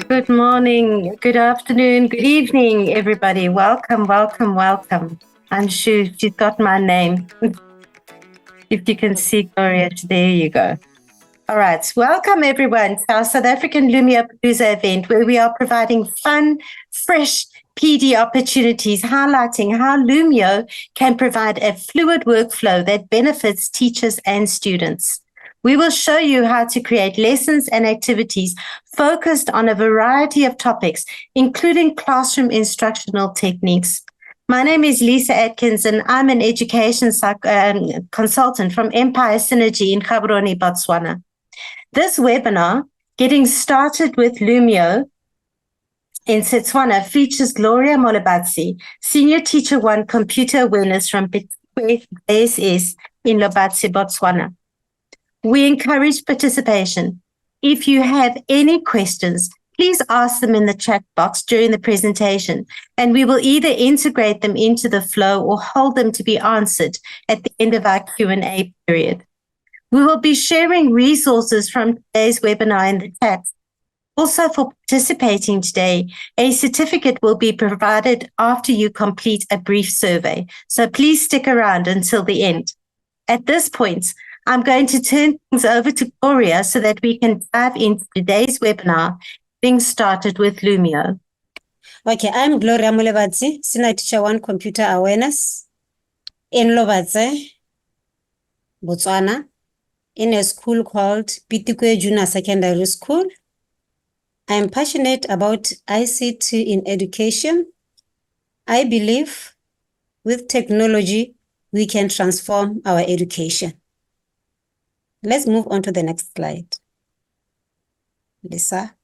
Good morning, good afternoon, good evening, everybody. Welcome, welcome, welcome. I'm sure she's got my name. If you can see Gloria, there you go. All right, welcome everyone to our South African Lumio Producer event, where we are providing fun, fresh PD opportunities, highlighting how Lumio can provide a fluid workflow that benefits teachers and students. We will show you how to create lessons and activities focused on a variety of topics, including classroom instructional techniques. My name is Lisa Atkins, and I'm an education consultant from Empire Synergy in Gaborone, Botswana. This webinar, Getting Started with Lumio in Setswana, features Gloria Molebatsi, Senior Teacher 1 Computer Awareness from BSS in Lobatse, Botswana. We encourage participation. If you have any questions, please ask them in the chat box during the presentation, and we will either integrate them into the flow or hold them to be answered at the end of our Q&A period. We will be sharing resources from today's webinar in the chat. Also, for participating today, a certificate will be provided after you complete a brief survey. So please stick around until the end. At this point, I'm going to turn things over to Gloria so that we can dive into today's webinar, Getting Started with Lumio. Okay, I'm Gloria Molebatsi, Senior Teacher 1 Computer Awareness in Lobatse, Botswana, in a school called Pitikwe Junior Secondary School. I am passionate about ICT in education. I believe with technology, we can transform our education. Let's move on to the next slide. Lisa.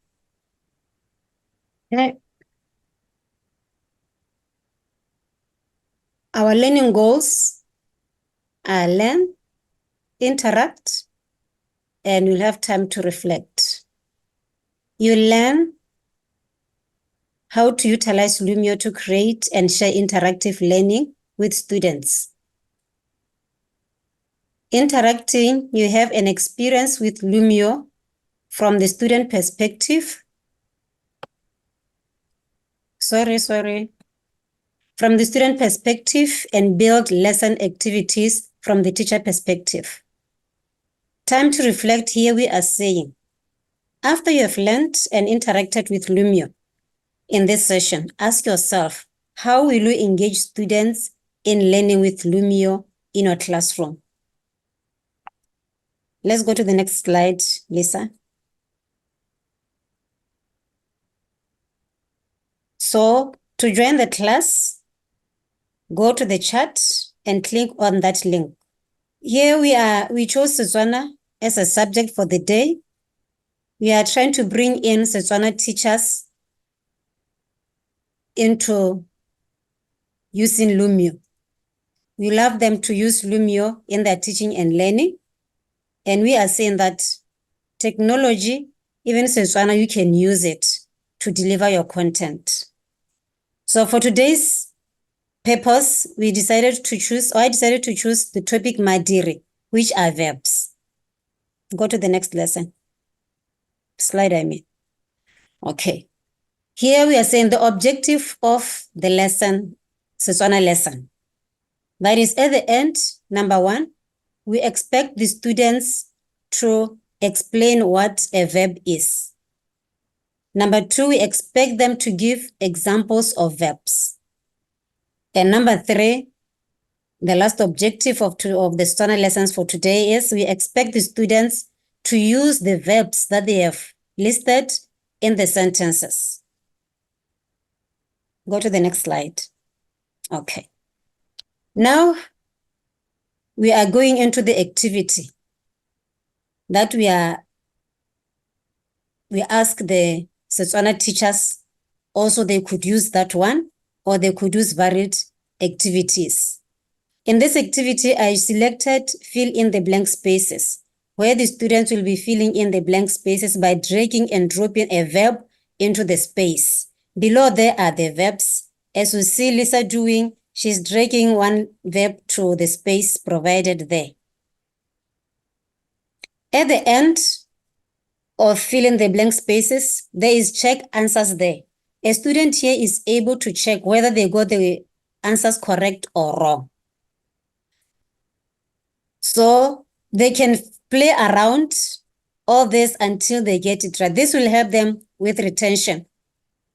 Okay. Our learning goals are learn, interact, and you'll have time to reflect. You learn how to utilize Lumio to create and share interactive learning with students. Interacting, you have an experience with Lumio from the student perspective. From the student perspective, and build lesson activities from the teacher perspective. Time to reflect, here we are saying, after you have learned and interacted with Lumio in this session, ask yourself, how will you engage students in learning with Lumio in your classroom? Let's go to the next slide, Lisa. So to join the class, go to the chat and click on that link. Here we chose Setswana as a subject for the day. We are trying to bring in Setswana teachers into using Lumio. We love them to use Lumio in their teaching and learning. And we are saying that technology, even Setswana, you can use it to deliver your content. So for today's purpose, I decided to choose the topic Madiri, which are verbs. Go to the next lesson. Slide, I mean. Okay. Here we are saying the objective of the lesson, Setswana lesson. That is, at the end, number 1, we expect the students to explain what a verb is. Number 2, we expect them to give examples of verbs. And number 3, the last objective of the Setswana lessons for today is we expect the students to use the verbs that they have listed in the sentences. Go to the next slide. Okay. Now, we are going into the activity that we ask the Setswana teachers, also they could use that one, or they could use varied activities. In this activity, I selected fill in the blank spaces, where the students will be filling in the blank spaces by dragging and dropping a verb into the space. Below there are the verbs. As we see Lisa doing, she's dragging one verb to the space provided there. At the end of filling the blank spaces, there is check answers there. A student here is able to check whether they got the answers correct or wrong. So they can play around all this until they get it right. This will help them with retention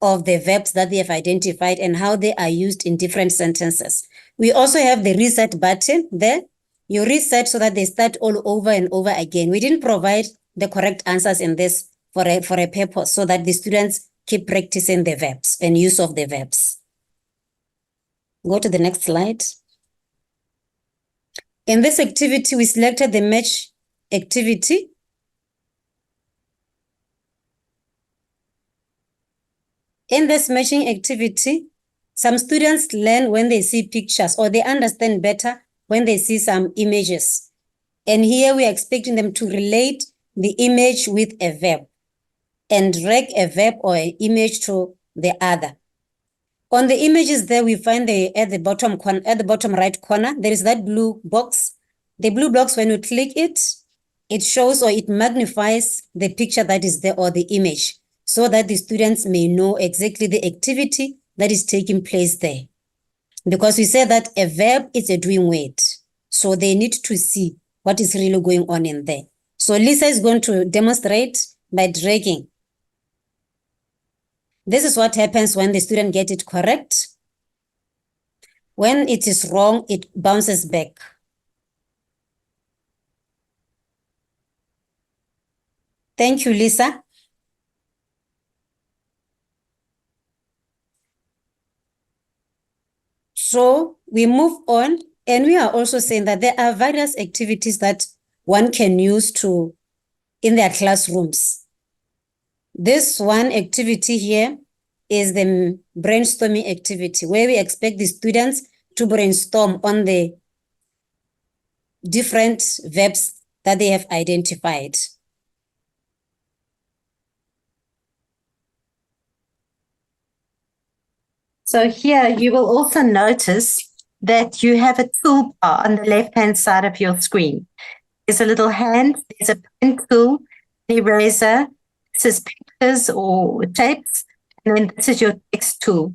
of the verbs that they have identified and how they are used in different sentences. We also have the reset button there. You reset so that they start all over and over again. We didn't provide the correct answers in this for a purpose so that the students keep practicing the verbs and use of the verbs. Go to the next slide. In this activity, we selected the match activity. In this matching activity, some students learn when they see pictures or they understand better when they see some images. And here we are expecting them to relate the image with a verb and drag a verb or an image to the other. On the images there, we find at the bottom right corner, there is that blue box. The blue box, when you click it, it shows or it magnifies the picture that is there or the image so that the students may know exactly the activity that is taking place there. Because we say that a verb is a doing word. So they need to see what is really going on in there. So Lisa is going to demonstrate by dragging. This is what happens when the student gets it correct. When it is wrong, it bounces back. Thank you, Lisa. So we move on, and we are also saying that there are various activities that one can use in their classrooms. This one activity here is the brainstorming activity, where we expect the students to brainstorm on the different verbs that they have identified. So here you will also notice that you have a toolbar on the left-hand side of your screen. There's a little hand, there's a pen tool, an eraser, this is pictures or shapes, and then this is your text tool.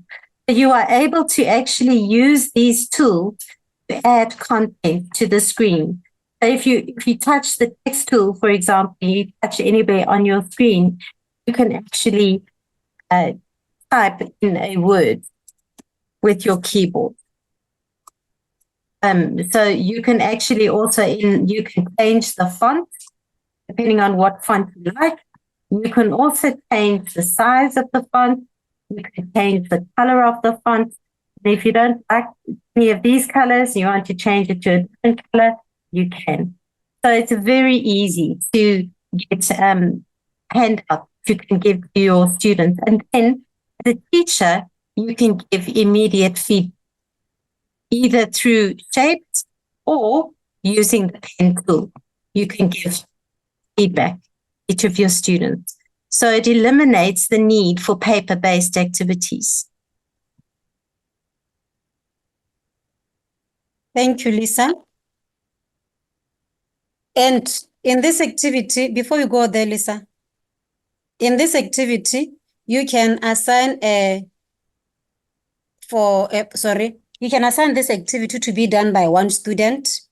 So you are able to actually use these tools to add content to the screen. So if you touch the text tool, for example, you touch anywhere on your screen, you can actually type in a word with your keyboard. So you can actually also you can change the font depending on what font you like. You can also change the size of the font. You can change the color of the font. And if you don't like any of these colors, you want to change it to a different color, you can. So it's very easy to get handout you can give to your students. And then the teacher, you can give immediate feedback, either through shapes or using the pen tool. You can give feedback each of your students. So it eliminates the need for paper-based activities. Thank you, Lisa. And in this activity, before you go there, Lisa, in this activity, you can assign you can assign this activity to be done by one student,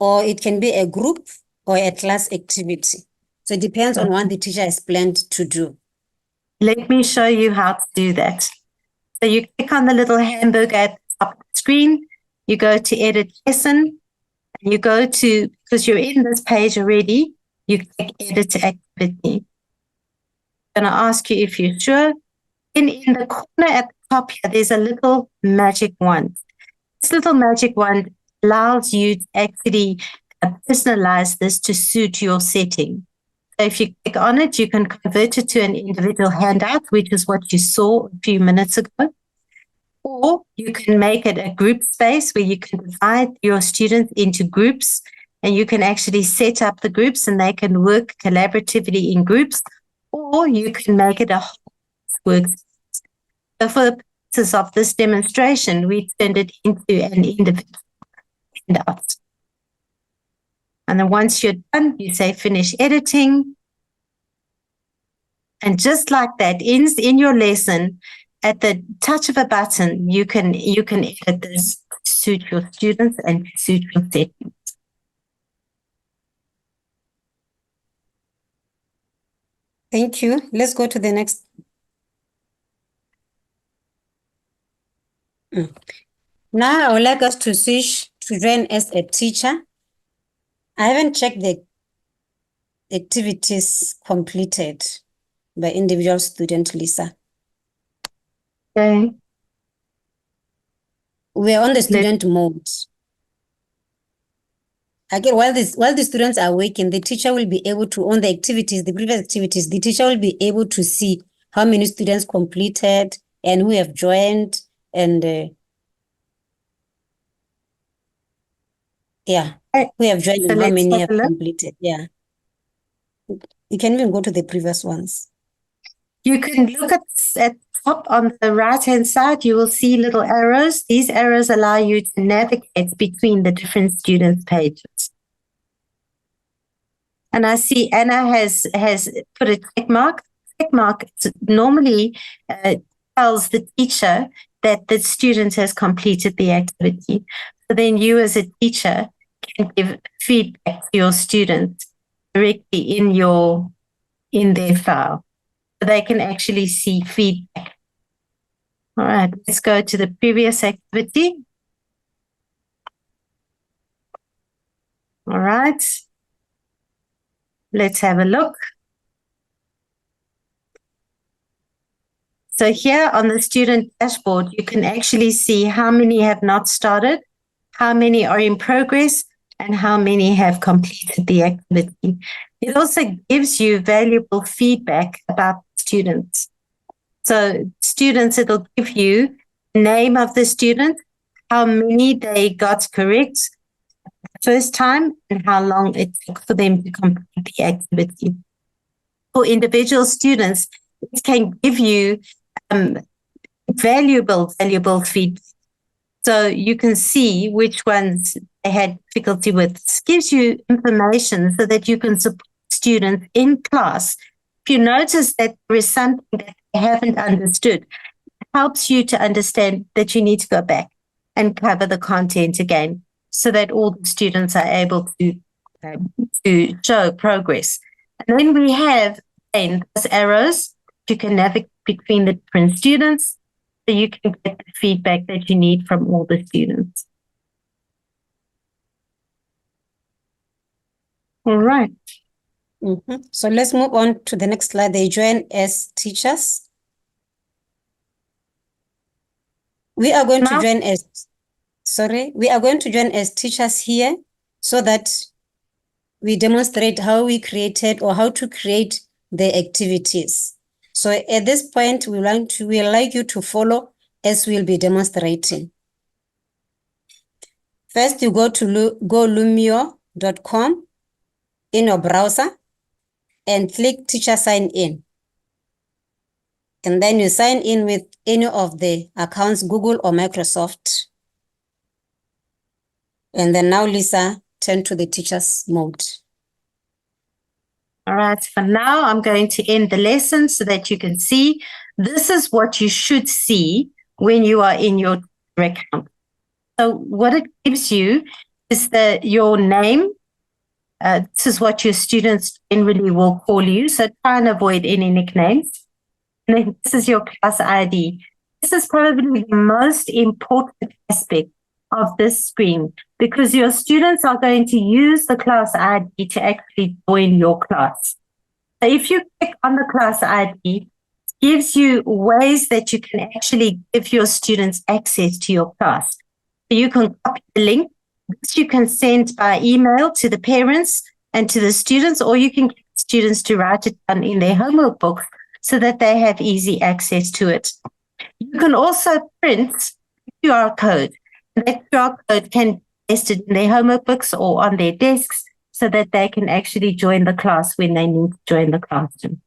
or it can be a group or a class activity. So it depends on what the teacher has planned to do. Let me show you how to do that. So you click on the little hamburger at the top of the screen, you go to edit lesson, and you go to, because you're in this page already, you click edit activity. I'm going to ask you if you're sure. In the corner at the top here, there's a little magic wand. This little magic wand allows you to actually personalize this to suit your setting. So if you click on it, you can convert it to an individual handout, which is what you saw a few minutes ago. Or you can make it a group space where you can divide your students into groups, and you can actually set up the groups and they can work collaboratively in groups, or you can make it a whole work. So for the purposes of this demonstration, we turned it into an individual handout. And then once you're done, you say finish editing. And just like that, in your lesson, at the touch of a button, you can edit this to suit your students and to suit your settings. Thank you. Let's go to the next. Now I would like us to switch to join as a teacher. I haven't checked the activities completed by individual student, Lisa. Okay. We are on the student mode. Again, while the students are working, the teacher will be able to, on the activities, the previous activities, the teacher will be able to see how many students completed and who have joined, and who have joined and how many have completed. Yeah. You can even go to the previous ones. You can look at top on the right-hand side, you will see little arrows. These arrows allow you to navigate between the different students' pages. And I see Anna has put a check mark. Check mark normally tells the teacher that the student has completed the activity. So then you as a teacher can give feedback to your students directly in their file. So they can actually see feedback. All right, let's go to the previous activity. All right, let's have a look. So here on the student dashboard, you can actually see how many have not started, how many are in progress, and how many have completed the activity. It also gives you valuable feedback about students. So students, it'll give you the name of the student, how many they got correct first time, and how long it took for them to complete the activity. For individual students, it can give you valuable feedback. So you can see which ones they had difficulty with. This gives you information so that you can support students in class. If you notice that there is something that they haven't understood, it helps you to understand that you need to go back and cover the content again so that all the students are able to show progress. And then we have those arrows. You can navigate between the different students so you can get the feedback that you need from all the students. All right. So let's move on to the next slide. They join as teachers. We are going to join as teachers here so that we demonstrate how we created or how to create the activities. So at this point, we like you to follow as we'll be demonstrating. First, you go to lumio.com in your browser and click Teacher Sign In. And then you sign in with any of the accounts, Google or Microsoft. And then now, Lisa, turn to the teacher's mode. All right, for now, I'm going to end the lesson so that you can see. This is what you should see when you are in your account. So what it gives you is your name. This is what your students generally will call you. So try and avoid any nicknames. And then this is your class ID. This is probably the most important aspect of this screen because your students are going to use the class ID to actually join your class. So if you click on the class ID, it gives you ways that you can actually give your students access to your class. So you can copy the link. This you can send by email to the parents and to the students, or you can get students to write it down in their homework book so that they have easy access to it. You can also print a QR code. That QR code can be pasted in their homework books or on their desks so that they can actually join the class when they need to join the classroom.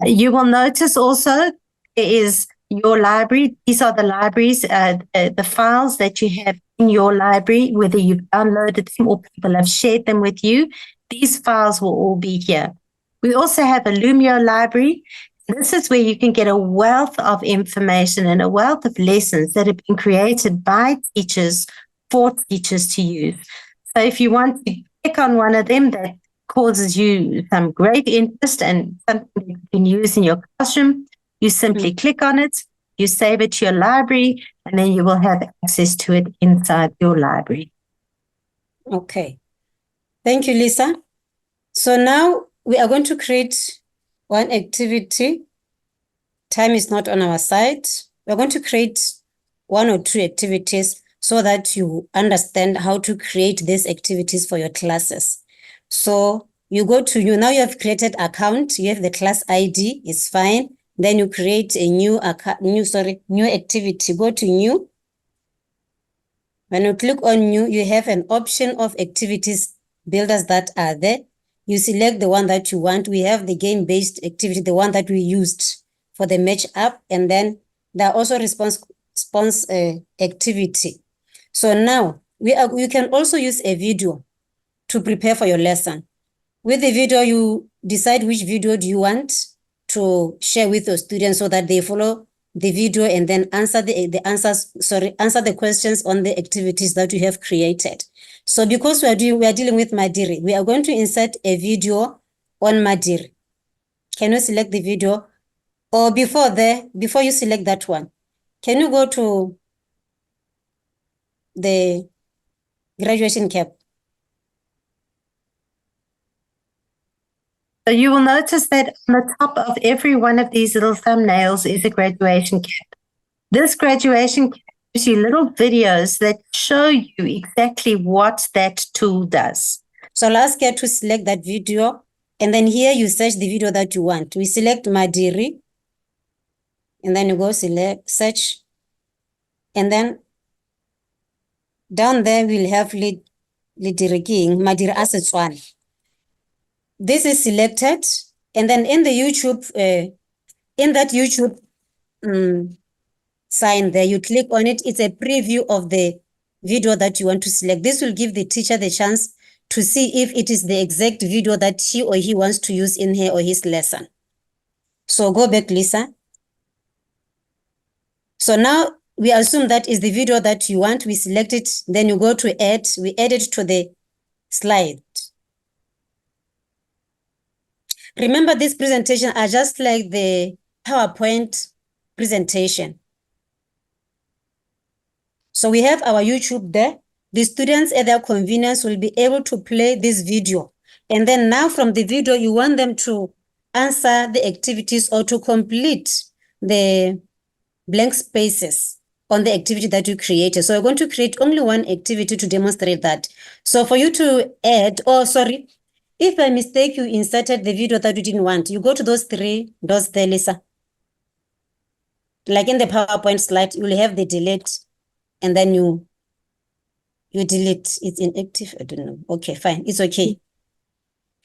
You will notice also there is your library. These are the libraries, the files that you have in your library, whether you've downloaded them or people have shared them with you, these files will all be here. We also have a Lumio library. This is where you can get a wealth of information and a wealth of lessons that have been created by teachers for teachers to use. So if you want to click on one of them that causes you some great interest and something that you can use in your classroom, you simply click on it, you save it to your library, and then you will have access to it inside your library. Okay. Thank you, Lisa. So now we are going to create one activity. Time is not on our side. We're going to create 1 or 2 activities so that you understand how to create these activities for your classes. So you go to now you have created account, you have the class ID, it's fine. Then you create a new activity. Go to new. When you click on new, you have an option of activities builders that are there. You select the one that you want. We have the game-based activity, the one that we used for the match up, and then there are also response activity. So now you can also use a video to prepare for your lesson. With the video, you decide which video do you want to share with your students so that they follow the video and then answer answer the questions on the activities that you have created. So because we are dealing with Madiri, we are going to insert a video on Madiri. Can you select the video? Or before you select that one, can you go to the graduation cap? So you will notice that on the top of every one of these little thumbnails is a graduation cap. This graduation cap gives you little videos that show you exactly what that tool does. So I'll ask you to select that video, and then here you search the video that you want. We select Madiri, and then you go select search, and then down there we'll have Madiri Setswana. This is selected, and then in the YouTube, in that YouTube sign there, you click on it. It's a preview of the video that you want to select. This will give the teacher the chance to see if it is the exact video that she or he wants to use in her or his lesson. So go back, Lisa. So now we assume that is the video that you want. We select it, then you go to add. We add it to the slide. Remember, this presentation are just like the PowerPoint presentation. So we have our YouTube there. The students at their convenience will be able to play this video. And then now from the video, you want them to answer the activities or to complete the blank spaces on the activity that you created. So we're going to create only one activity to demonstrate that. So for you to add, if by mistake you inserted the video that you didn't want, you go to those 3 dots there, Lisa. Like in the PowerPoint slide, you will have the delete, and then you delete. It's inactive. I don't know. Okay, fine. It's okay.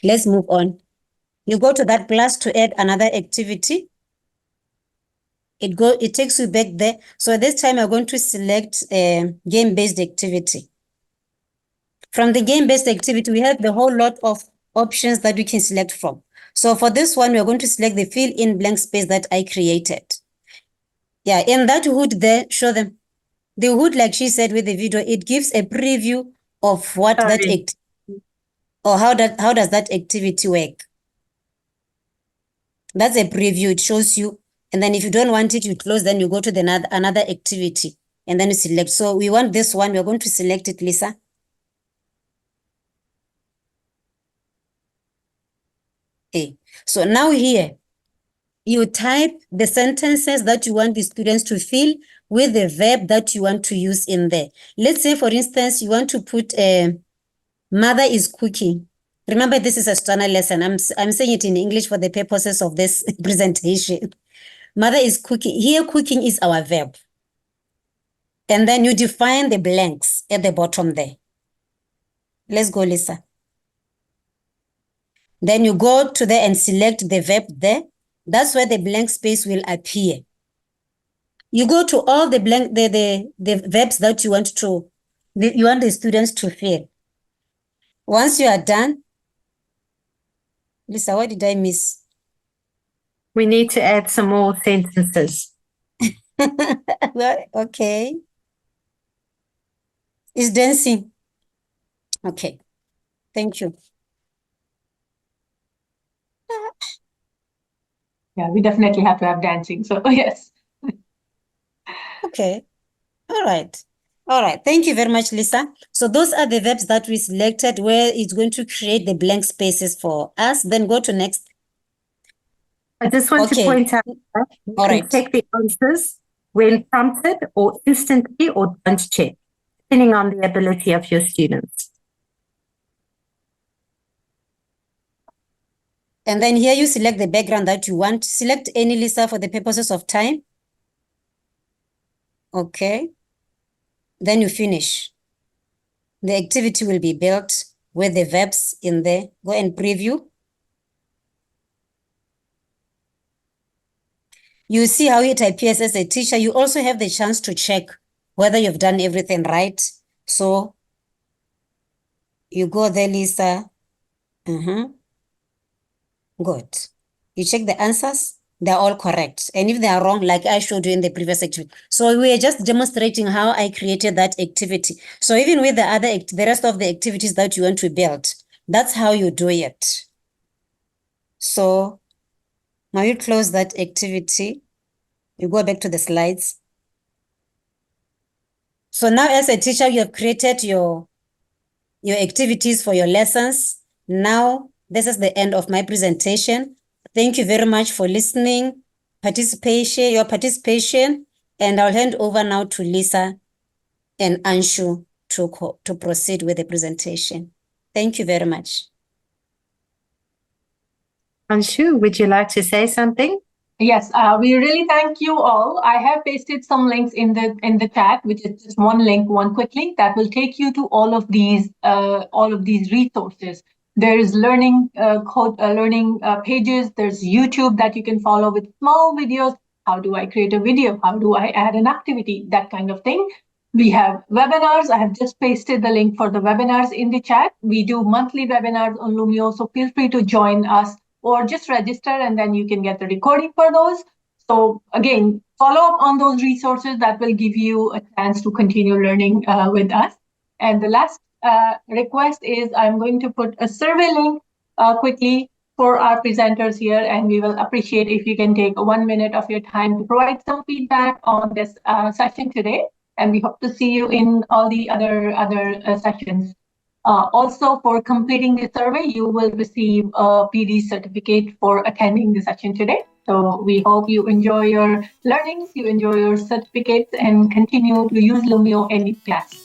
Let's move on. You go to that plus to add another activity. It takes you back there. So this time I'm going to select a game-based activity. From the game-based activity, we have the whole lot of options that we can select from. So for this one, we're going to select the fill in blank space that I created. Yeah, in that hood there, show them. The hood, like she said with the video, it gives a preview of what that activity, or how does that activity work. That's a preview. It shows you, and then if you don't want it, you close, then you go to the another activity, and then you select. So we want this one. We're going to select it, Lisa. Okay. So now here, you type the sentences that you want the students to fill with the verb that you want to use in there. Let's say, for instance, you want to put mother is cooking. Remember, this is a Setswana lesson. I'm saying it in English for the purposes of this presentation. Mother is cooking. Here, cooking is our verb. And then you define the blanks at the bottom there. Let's go, Lisa. Then you go to there and select the verb there. That's where the blank space will appear. You go to all the verbs that you want to you want the students to feel. Once you are done, Lisa, what did I miss? We need to add some more sentences. Well, okay. It's dancing. Okay. Thank you. Yeah, we definitely have to have dancing. So yes. Okay. All right. All right. Thank you very much, Lisa. So those are the verbs that we selected where it's going to create the blank spaces for us. Then go to next. I just want to Okay. point out that you All can right. check the answers when prompted or instantly or don't check, depending on the ability of your students. And then here you select the background that you want. Select any, Lisa, for the purposes of time. Okay. Then you finish. The activity will be built with the verbs in there. Go and preview. You see how it appears as a teacher. You also have the chance to check whether you've done everything right. So you go there, Lisa. Good. You check the answers. They're all correct. And if they are wrong, like I showed you in the previous activity. So we are just demonstrating how I created that activity. So even with the rest of the activities that you want to build, that's how you do it. So now you close that activity. You go back to the slides. So now as a teacher, you have created your activities for your lessons. Now, this is the end of my presentation. Thank you very much for listening, your participation, and I'll hand over now to Lisa and Anshu to proceed with the presentation. Thank you very much. Anshu, would you like to say something? Yes, we really thank you all. I have pasted some links in the chat, which is just one link, one quick link that will take you to all of these resources. There is learning pages. There's YouTube that you can follow with small videos. How do I create a video? How do I add an activity? That kind of thing. We have webinars. I have just pasted the link for the webinars in the chat. We do monthly webinars on Lumio, so feel free to join us or just register and then you can get the recording for those. So again, follow up on those resources that will give you a chance to continue learning with us. And the last request is I'm going to put a survey link quickly for our presenters here, and we will appreciate if you can take 1 minute of your time to provide some feedback on this session today. And we hope to see you in all the other sessions. Also, for completing the survey, you will receive a PD certificate for attending the session today. So we hope you enjoy your learnings, you enjoy your certificates, and continue to use Lumio in class.